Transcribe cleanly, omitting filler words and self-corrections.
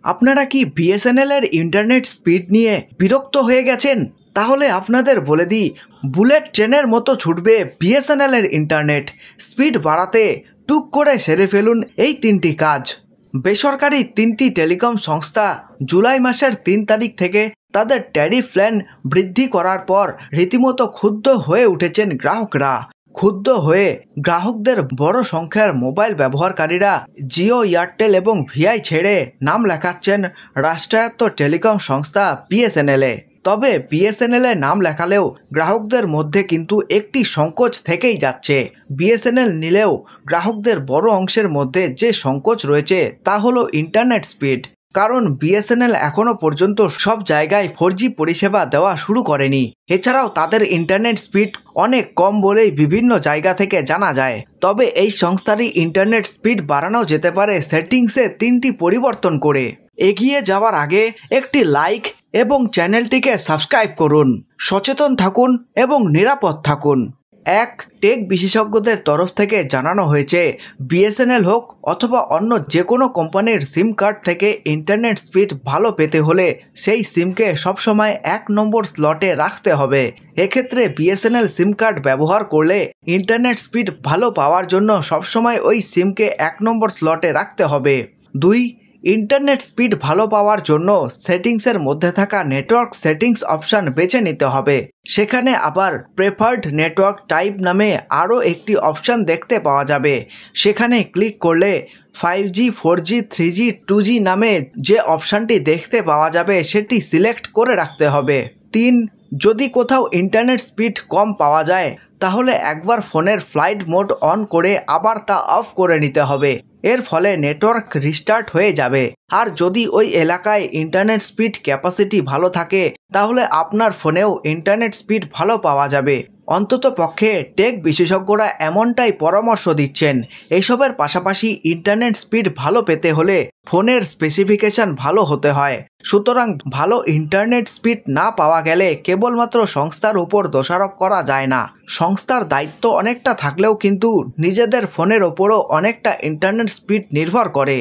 আপনারা কি বিএসএনএল এর ইন্টারনেট স্পিড নিয়ে বিরক্ত হয়ে গেছেন? তাহলে আপনাদের বলে দিই, বুলেট ট্রেনের মতো ছুটবে বিএসএনএল এর ইন্টারনেট। স্পিড বাড়াতে টুক করে সেরে ফেলুন এই 3টি কাজ। বেসরকারি 3টি টেলিকম সংস্থা জুলাই মাসের 3 তারিখ থেকে তাদের ট্যারিফ প্ল্যান বৃদ্ধি করার পর রীতিমতো ক্ষুব্ধ হয়ে উঠেছেন গ্রাহকরা। ক্ষুব্ধ হয়ে গ্রাহকদের বড় সংখ্যার মোবাইল ব্যবহারকারীরা জিও, এয়ারটেল এবং ভিআই ছেড়ে নাম লেখাচ্ছেন রাষ্ট্রায়ত্ত টেলিকম সংস্থা বিএসএনএল-এ। তবে বিএসএনএল-এ নাম লেখালেও গ্রাহকদের মধ্যে কিন্তু একটি সংকোচ থেকেই যাচ্ছে। বিএসএনএল নিলেও গ্রাহকদের বড় অংশের মধ্যে যে সংকোচ রয়েছে তা হলো ইন্টারনেট স্পিড। কারণ বিএসএনএল এখনও পর্যন্ত সব জায়গায় 4G পরিষেবা দেওয়া শুরু করেনি। এছাড়াও তাদের ইন্টারনেট স্পিড অনেক কম বলেই বিভিন্ন জায়গা থেকে জানা যায়। তবে এই সংস্থারই ইন্টারনেট স্পিড বাড়ানো যেতে পারে সেটিংসে 3টি পরিবর্তন করে। এগিয়ে যাওয়ার আগে একটি লাইক এবং চ্যানেলটিকে সাবস্ক্রাইব করুন। সচেতন থাকুন এবং নিরাপদ থাকুন। টেক বিশেষজ্ঞদের তরফ থেকে জানানো হয়েছে, বিএসএনএল হোক অথবা অন্য যে কোনো কোম্পানির সিম কার্ড থেকে ইন্টারনেট স্পিড ভালো পেতে হলে সেই সিমকে সবসময় 1 নম্বর স্লটে রাখতে হবে। এক্ষেত্রে বিএসএনএল সিম কার্ড ব্যবহার করলে ইন্টারনেট স্পিড ভালো পাওয়ার জন্য সবসময় ওই সিমকে 1 নম্বর স্লটে রাখতে হবে। 2. ইন্টারনেট স্পিড ভালো পাওয়ার জন্য সেটিংসের মধ্যে থাকা নেটওয়ার্ক সেটিংস অপশান বেছে নিতে হবে। সেখানে আবার প্রেফার্ড নেটওয়ার্ক টাইপ নামে আরও একটি অপশান দেখতে পাওয়া যাবে। সেখানে ক্লিক করলে 5G, 4G, 3G, 2G নামে যে অপশানটি দেখতে পাওয়া যাবে সেটি সিলেক্ট করে রাখতে হবে। 3. যদি কোথাও ইন্টারনেট স্পিড কম পাওয়া যায় তাহলে একবার ফোনের ফ্লাইট মোড অন করে আবার তা অফ করে নিতে হবে। এর ফলে নেটওয়ার্ক রিস্টার্ট হয়ে যাবে। আর যদি ওই এলাকায় ইন্টারনেট স্পিড ক্যাপাসিটি ভালো থাকে তাহলে আপনার ফোনেও ইন্টারনেট স্পিড ভালো পাওয়া যাবে। অন্তত পক্ষে টেক বিশেষজ্ঞরা এমনটাই পরামর্শ দিচ্ছেন। এসবের পাশাপাশি ইন্টারনেট স্পিড ভালো পেতে হলে ফোনের স্পেসিফিকেশন ভালো হতে হয়। সুতরাং ভালো ইন্টারনেট স্পিড না পাওয়া গেলে কেবলমাত্র সংস্থার উপর দোষারোপ করা যায় না। সংস্থার দায়িত্ব অনেকটা থাকলেও কিন্তু নিজেদের ফোনের ওপরও অনেকটা ইন্টারনেট স্পিড নির্ভর করে।